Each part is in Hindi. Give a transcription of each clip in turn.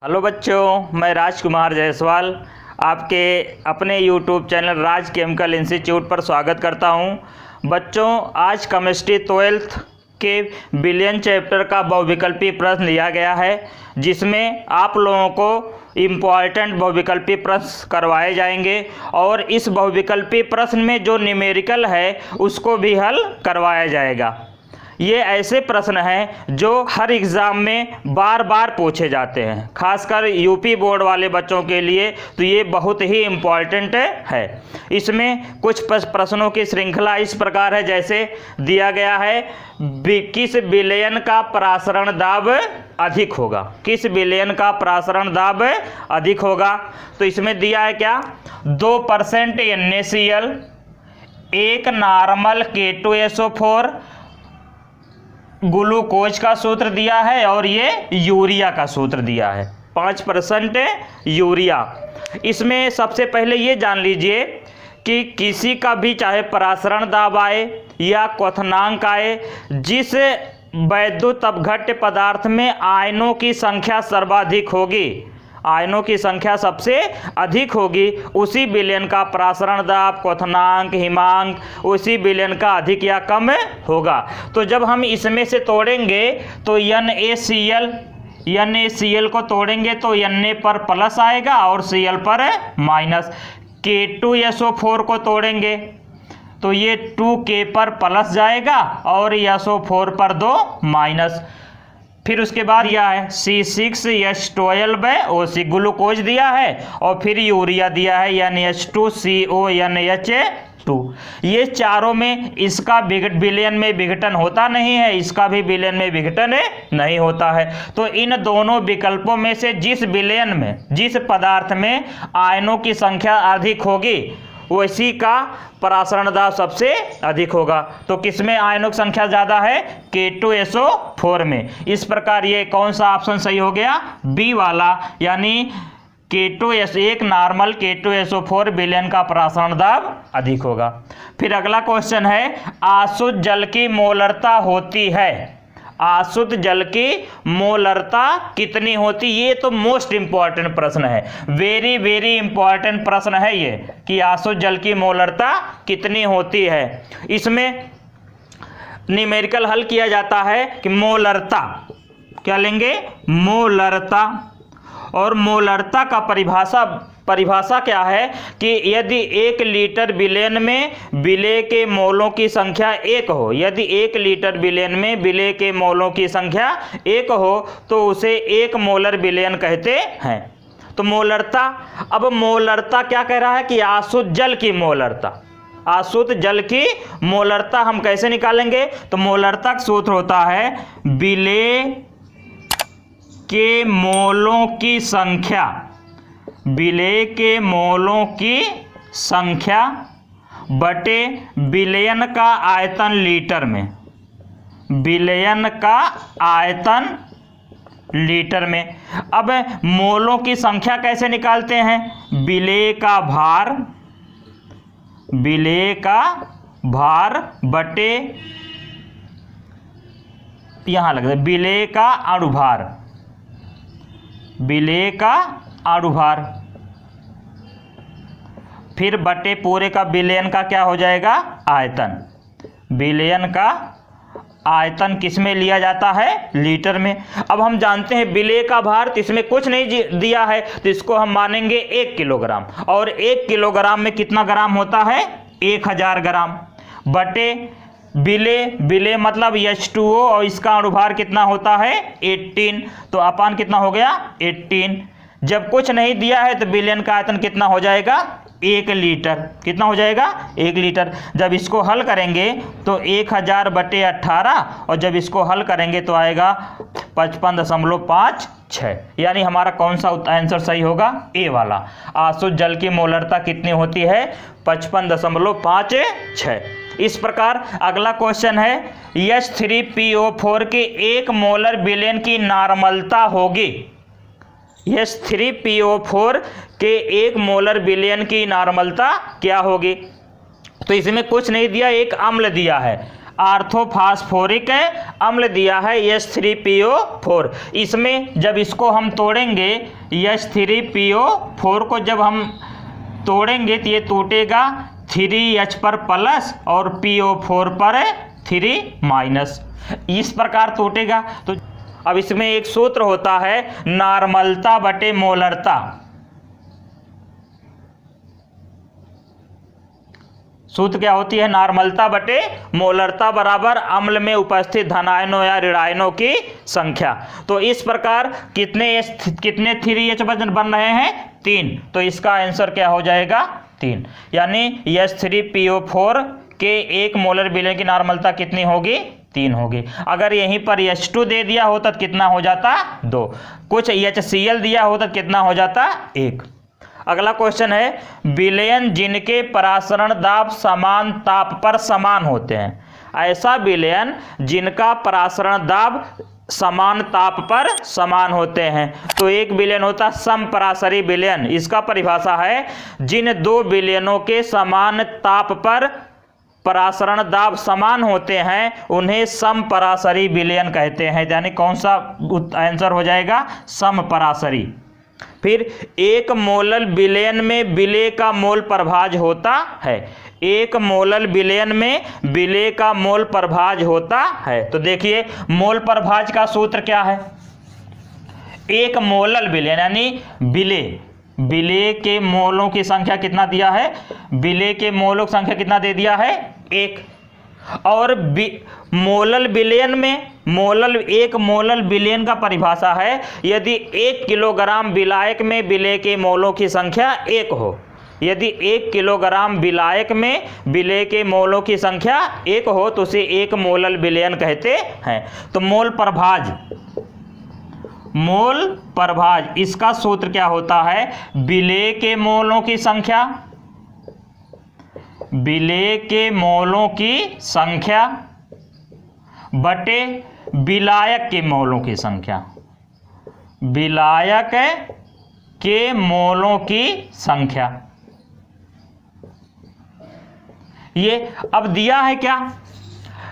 हेलो बच्चों, मैं राजकुमार जायसवाल आपके अपने YouTube चैनल राज केमिकल इंस्टीट्यूट पर स्वागत करता हूं। बच्चों, आज केमिस्ट्री 12th के बिलियन चैप्टर का बहुविकल्पी प्रश्न लिया गया है, जिसमें आप लोगों को इम्पॉर्टेंट बहुविकल्पी प्रश्न करवाए जाएंगे और इस बहुविकल्पी प्रश्न में जो न्यूमेरिकल है उसको भी हल करवाया जाएगा। ये ऐसे प्रश्न हैं जो हर एग्ज़ाम में बार बार पूछे जाते हैं, खासकर यूपी बोर्ड वाले बच्चों के लिए तो ये बहुत ही इम्पॉर्टेंट है। इसमें कुछ प्रश्नों की श्रृंखला इस प्रकार है, जैसे दिया गया है किस विलयन का प्रसारण दाब अधिक होगा, किस विलयन का प्रसारण दाब अधिक होगा। तो इसमें दिया है क्या, 2% NaCl, एक नॉर्मल K2SO4 ग्लूकोज का सूत्र दिया है और ये यूरिया का सूत्र दिया है, 5% यूरिया। इसमें सबसे पहले ये जान लीजिए कि किसी का भी चाहे प्रसारण दाब आए या क्वथनांक आए, जिस वैद्युत अपघट्य पदार्थ में आयनों की संख्या सर्वाधिक होगी, आयनों की संख्या सबसे अधिक होगी, उसी विलयन का प्रसारण दाब, क्वथनांक, हिमांक उसी विलयन का अधिक या कम होगा। तो जब हम इसमें से तोड़ेंगे तो NaCl को तोड़ेंगे तो Na पर प्लस आएगा और Cl पर माइनस। K2SO4 को तोड़ेंगे तो ये 2K पर प्लस जाएगा और SO4 पर 2 माइनस। फिर उसके बाद यह है C6H12OC ग्लूकोज दिया है और फिर यूरिया दिया है NH2CONH2। ये चारों में इसका विलयन में विघटन होता नहीं है, इसका भी विलयन में विघटन नहीं होता है। तो इन दोनों विकल्पों में से जिस विलयन में, जिस पदार्थ में आयनों की संख्या अधिक होगी उसी का प्रसारण दाब सबसे अधिक होगा। तो किसमें आयनों की संख्या ज़्यादा है, K2SO4 में। इस प्रकार ये कौन सा ऑप्शन सही हो गया, बी वाला, यानी एक नॉर्मल K2SO4 विलयन का प्रसारण दाब अधिक होगा। फिर अगला क्वेश्चन है, आशुद्ध जल की मोलरता होती है, आशुद्ध जल की मोलरता कितनी होती, ये तो मोस्ट इंपॉर्टेंट प्रश्न है, वेरी वेरी इंपॉर्टेंट प्रश्न है ये, कि आशुद्ध जल की मोलरता कितनी होती है। इसमें न्यूमेरिकल हल किया जाता है कि मोलरता क्या लेंगे, मोलरता, और मोलरता का परिभाषा क्या है कि यदि 1 लीटर विलयन में विलेय के मोलों की संख्या 1 हो, यदि 1 लीटर विलयन में विलेय के मोलों की संख्या 1 हो तो उसे 1 मोलर विलयन कहते हैं। तो मोलरता, अब मोलरता क्या कह रहा है कि अशुद्ध जल की मोलरता, अशुद्ध जल की मोलरता हम कैसे निकालेंगे, तो मोलरता का सूत्र होता है विलेय के मोलों की संख्या, विलेय के मोलों की संख्या बटे विलयन का आयतन लीटर में, विलयन का आयतन लीटर में। अब मोलों की संख्या कैसे निकालते हैं, विलेय का भार, विलेय का भार बटे, यहां लग जाए विलेय का अणुभार, विलेय का अणुभार, फिर बटे पूरे का विलयन का क्या हो जाएगा, आयतन। विलयन का आयतन किस में लिया जाता है, लीटर में। अब हम जानते हैं विलेय का भार, तो इसमें कुछ नहीं दिया है तो इसको हम मानेंगे 1 किलोग्राम, और 1 किलोग्राम में कितना ग्राम होता है, 1000 ग्राम, बटे विलेय मतलब H2O और इसका अणुभार कितना होता है 18, तो अपान कितना हो गया 18। जब कुछ नहीं दिया है तो विलयन का आयतन कितना हो जाएगा, 1 लीटर, कितना हो जाएगा 1 लीटर। जब इसको हल करेंगे तो 1000 बटे 18, और जब इसको हल करेंगे तो आएगा 55.56, यानी हमारा कौन सा आंसर सही होगा, ए वाला। अशुद्ध जल की मोलरता कितनी होती है, 55.56। इस प्रकार अगला क्वेश्चन है, H3PO4 के 1 मोलर विलयन की नॉर्मलता होगी, H3PO4 के 1 मोलर विलयन की नॉर्मलता क्या होगी। तो इसमें कुछ नहीं दिया, एक अम्ल दिया है, ऑर्थोफॉस्फोरिक अम्ल दिया है H3PO4। इसमें जब इसको हम तोड़ेंगे H3PO4 को जब हम तोड़ेंगे तो ये टूटेगा 3H पर प्लस और PO4 पर 3 माइनस, इस प्रकार टूटेगा। तो अब इसमें एक सूत्र होता है नॉर्मलता बटे मोलरता। सूत्र क्या होती है? नॉर्मलता बटे मोलरता बराबर अम्ल में उपस्थित धनायनों या ऋणायनों की संख्या। तो इस प्रकार कितने 3H बन रहे हैं? 3। तो इसका आंसर क्या हो जाएगा? 3। यानी H3PO4 के 1 मोलर विलयन की नॉर्मलता कितनी होगी? 3 होगी। अगर यहीं पर H2 दे दिया होता तो कितना हो जाता? 2। कुछ HCl दिया होता तो कितना हो जाता? 1। अगला क्वेश्चन है विलयन जिनके परासरण दाब समान ताप पर समान होते हैं। ऐसा विलयन जिनका परासरण दाब समान ताप पर समान होते हैं। तो एक विलयन होता समपरासरी विलयन। इसका परिभाषा है जिन दो विलयनों के समान ताप पर परासरण दाब समान होते हैं उन्हें समपरासरी विलयन कहते हैं। यानी कौन सा आंसर हो जाएगा? समपरासरी। फिर एक मोलल विलयन में विलेय का मोल प्रभाज होता है। एक मोलल विलयन में विलेय का मोल प्रभाज होता है। तो देखिए मोल प्रभाज का सूत्र क्या है? एक मोलल विलयन यानी विलेय के मोलों की संख्या कितना दिया है? विलेय के मोलों की संख्या कितना दे दिया है? 1। और मोलल विलयन में एक मोलल विलयन का परिभाषा है यदि 1 किलोग्राम विलायक में विलेय के मोलों की संख्या 1 हो। यदि 1 किलोग्राम विलायक में विलेय के मोलों की संख्या 1 हो तो उसे एक मोलल विलयन कहते हैं। तो मोल प्रभाज इसका सूत्र क्या होता है? विलेय के मोलों की संख्या, विलेय के मोलों की संख्या बटे विलायक के मोलों की संख्या, विलायक के मोलों की संख्या। ये अब दिया है क्या?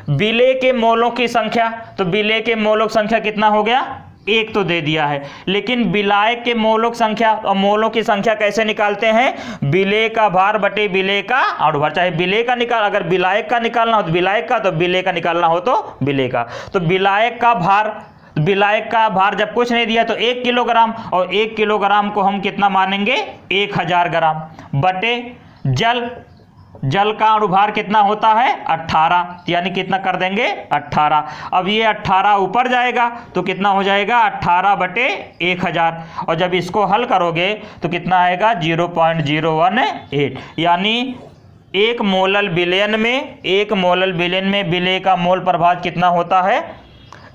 विलेय के मोलों की संख्या। तो विलेय के मोलों की संख्या कितना हो गया? 1 तो दे दिया है। लेकिन विलायक के मोलों की संख्या, और मोलों की संख्या कैसे निकालते हैं? विलेय का भार बटे विलेय का अनुभार। चाहे विलेय का अगर विलायक का निकालना हो तो विलायक का, तो विलेय का निकालना हो तो विलेय का। तो विलायक का भार जब कुछ नहीं दिया तो 1 किलोग्राम, और 1 किलोग्राम को हम कितना मानेंगे? 1000 ग्राम बटे जल का अनुभार कितना होता है? 18। यानी कितना कर देंगे? 18। अब ये 18 ऊपर जाएगा तो कितना हो जाएगा? 18 बटे 1000। और जब इसको हल करोगे तो कितना आएगा? 0.018। यानी एक मोलल विलयन में विलेय का मोल प्रभाज कितना होता है?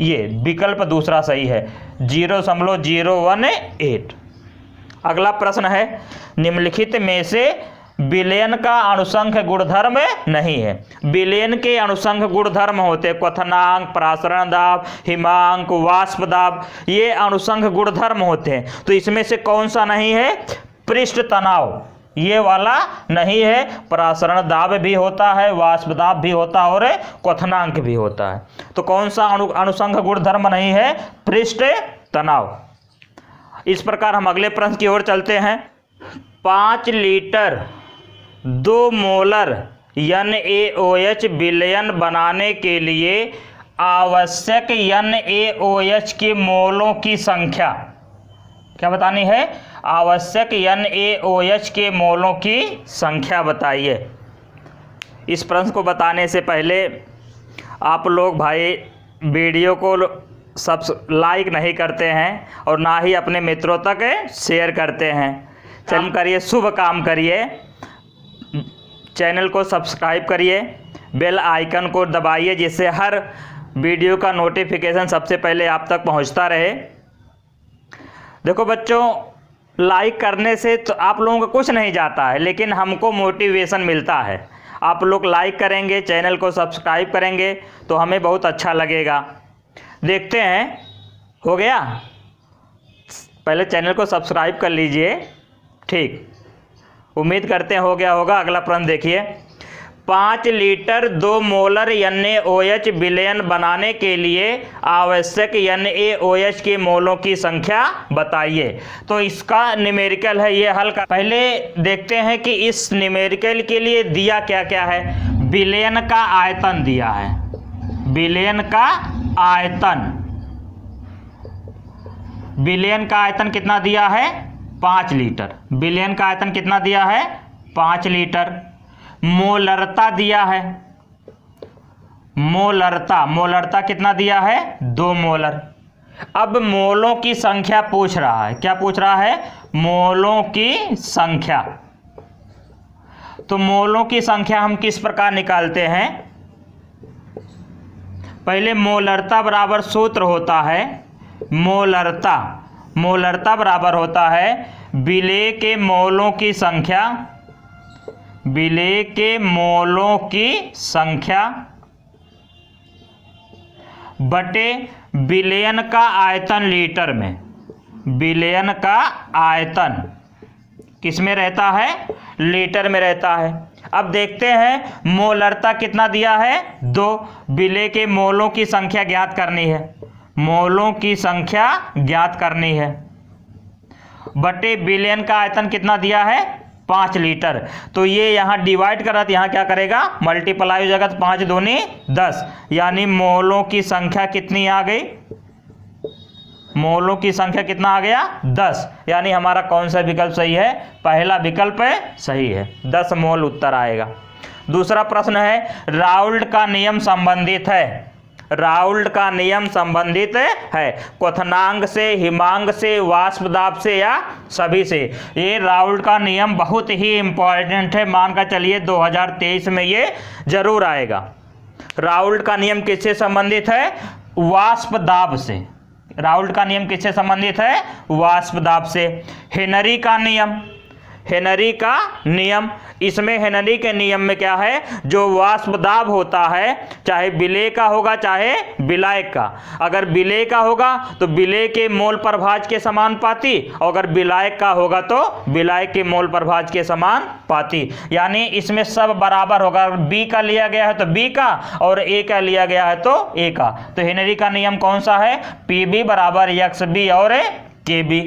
ये विकल्प दूसरा सही है, 0.018। अगला प्रश्न है निम्नलिखित में से विलयन का अनुसंख गुणधर्म नहीं है। विलयन के अनुसंख गुणधर्म होते क्वथनांक, परासरण दाब, हिमांक, वाष्प दाब। ये अनुसंख गुणधर्म होते हैं। तो इसमें से कौन सा नहीं है? पृष्ठ तनाव ये वाला नहीं है। परासरण दाब भी होता है, वाष्प दाब भी होता है और क्वथनांक भी होता है। तो कौन सा अनुसंख गुणधर्म नहीं है? पृष्ठ तनाव। इस प्रकार हम अगले प्रश्न की ओर चलते हैं। 5 लीटर 2 मोलर NaOH विलयन बनाने के लिए आवश्यक NaOH के मोलों की संख्या क्या बतानी है? आवश्यक NaOH के मोलों की संख्या बताइए। इस प्रश्न को बताने से पहले आप लोग भाई वीडियो को सब लाइक नहीं करते हैं और ना ही अपने मित्रों तक शेयर करते हैं। चल करिए, शुभ काम करिए, चैनल को सब्सक्राइब करिए, बेल आइकन को दबाइए जिससे हर वीडियो का नोटिफिकेशन सबसे पहले आप तक पहुंचता रहे। देखो बच्चों, लाइक करने से तो आप लोगों को कुछ नहीं जाता है, लेकिन हमको मोटिवेशन मिलता है। आप लोग लाइक करेंगे, चैनल को सब्सक्राइब करेंगे तो हमें बहुत अच्छा लगेगा। देखते हैं, हो गया? पहले चैनल को सब्सक्राइब कर लीजिए। ठीक, उम्मीद करते हैं हो गया होगा। अगला प्रश्न देखिए। 5 लीटर 2 मोलर NaOH विलयन बनाने के लिए आवश्यक NaOH के मोलों की संख्या बताइए। तो इसका न्यूमेरिकल है, ये हल का। पहले देखते हैं कि इस न्यूमेरिकल के लिए दिया क्या क्या है। विलयन का आयतन दिया है, विलयन का आयतन, विलयन का आयतन कितना दिया है 5 लीटर। विलयन का आयतन कितना दिया है 5 लीटर। मोलरता दिया है, मोलरता, मोलरता कितना दिया है 2 मोलर। अब मोलों की संख्या पूछ रहा है, क्या पूछ रहा है मोलों की संख्या। तो मोलों की संख्या हम किस प्रकार निकालते हैं। पहले मोलरता बराबर सूत्र होता है, मोलरता, मोलरता बराबर होता है विलेय के मोलों की संख्या, विलेय के मोलों की संख्या बटे विलयन का आयतन लीटर में। विलयन का आयतन किस में रहता है लीटर में रहता है। अब देखते हैं मोलरता कितना दिया है 2, विलेय के मोलों की संख्या ज्ञात करनी है, मोलों की संख्या ज्ञात करनी है बटे विलयन का आयतन कितना दिया है 5 लीटर। तो ये यहाँ डिवाइड कर रहा था, यहाँ क्या करेगा मल्टीप्लाई हो जाएगा, तो 5 दूनी 10, यानी मोलों की संख्या कितनी आ गई, मोलों की संख्या कितना आ गया 10। यानी हमारा कौन सा विकल्प सही है, पहला विकल्प है सही है, 10 मोल उत्तर आएगा। दूसरा प्रश्न है राउल्ट का नियम संबंधित है, राउल्ट का नियम संबंधित है क्वथनांक से, हिमांक से, वाष्प दाब से या सभी से। ये राउल्ट का नियम बहुत ही इंपॉर्टेंट है, मान कर चलिए 2023 में ये जरूर आएगा। राउल्ट का नियम किससे संबंधित है वाष्प दाब से, राउल्ट का नियम किससे संबंधित है वाष्प दाब से। हेनरी का नियम, हेनरी का नियम, इसमें हेनरी के नियम में क्या है जो वाष्प दाब होता है चाहे विलेय का होगा चाहे विलायक का, अगर विलेय का होगा तो विलेय के मोल प्रभाज के समानुपाती, और अगर विलायक का होगा तो विलायक के मोल प्रभाज के समानुपाती। यानी इसमें सब बराबर होगा, अगर बी का लिया गया है तो बी का और ए का लिया गया है तो ए का। तो हेनरी का नियम कौन सा है पीबी बराबर एक्सबी और केबी।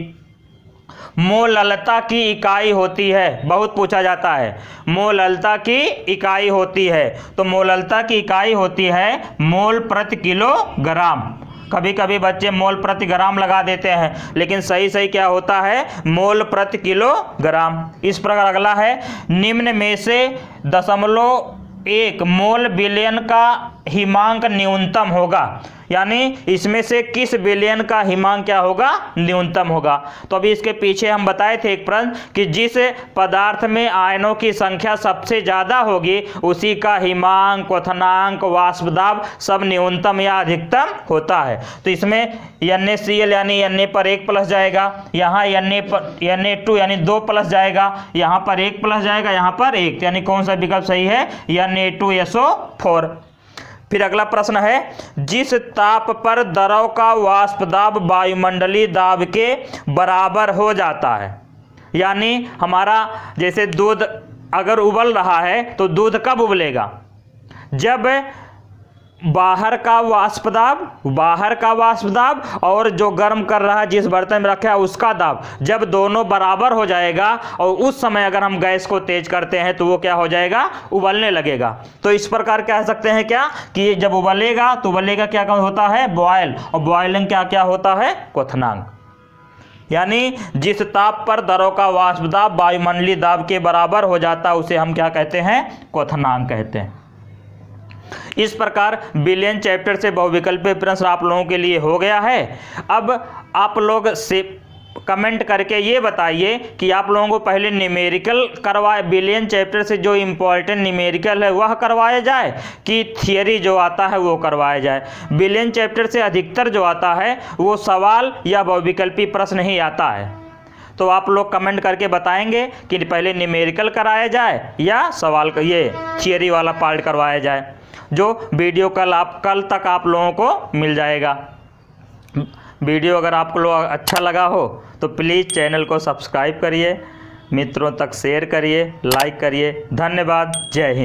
मोललता की इकाई होती है, बहुत पूछा जाता है मोललता की इकाई होती है, तो मोललता की इकाई होती है मोल प्रति किलोग्राम। कभी कभी बच्चे मोल प्रति ग्राम लगा देते हैं, लेकिन सही सही क्या होता है मोल प्रति किलोग्राम। इस प्रकार अगला है निम्न में से 0.1 मोल विलयन का हिमांक न्यूनतम होगा, यानी इसमें से किस विलयन का हिमांक क्या होगा न्यूनतम होगा। तो अभी इसके पीछे हम बताए थे एक प्रश्न कि जिस पदार्थ में आयनों की संख्या सबसे ज्यादा होगी उसी का हिमांक, क्वथनांक, वाष्प दाब सब न्यूनतम या अधिकतम होता है। तो इसमें NaCl यानी Na पर 1 प्लस जाएगा, यहाँ Na2 यानी 2 प्लस जाएगा, यहाँ पर 1 प्लस जाएगा, यहाँ पर 1, यानी कौन सा विकल्प सही है Na2SO4। फिर अगला प्रश्न है जिस ताप पर द्रव का वाष्प दाब वायुमंडलीय दाब के बराबर हो जाता है, यानी हमारा जैसे दूध अगर उबल रहा है तो दूध कब उबलेगा जब बाहर का वाष्प दाब और जो गर्म कर रहा है जिस बर्तन में रखा है उसका दाब जब दोनों बराबर हो जाएगा और उस समय अगर हम गैस को तेज करते हैं तो वो क्या हो जाएगा उबलने लगेगा। तो इस प्रकार कह सकते हैं क्या कि जब उबलेगा तो उबलेगा क्या होता है बॉयल, और बॉयलिंग क्या क्या होता है क्वथनांक। यानी जिस ताप पर द्रव का वाष्प दाब वायुमंडलीय दाब के बराबर हो जाता है उसे हम क्या कहते हैं क्वथनांक कहते हैं। इस प्रकार विलयन चैप्टर से बहुविकल्पीय प्रश्न आप लोगों के लिए हो गया है। अब आप लोग से कमेंट करके ये बताइए कि आप लोगों को पहले न्यूमेरिकल करवाए, विलयन चैप्टर से जो इम्पोर्टेंट न्यूमेरिकल है वह करवाया जाए कि थियरी जो आता है वो करवाया जाए। विलयन चैप्टर से अधिकतर जो आता है वो सवाल या बहुविकल्पीय प्रश्न ही आता है। तो आप लोग कमेंट करके बताएंगे कि पहले न्यूमेरिकल कराया जाए या सवाल ये थियरी वाला पार्ट करवाया जाए, जो वीडियो कल तक आप लोगों को मिल जाएगा। वीडियो अगर आपको लोग अच्छा लगा हो तो प्लीज़ चैनल को सब्सक्राइब करिए, मित्रों तक शेयर करिए, लाइक करिए। धन्यवाद। जय हिंद।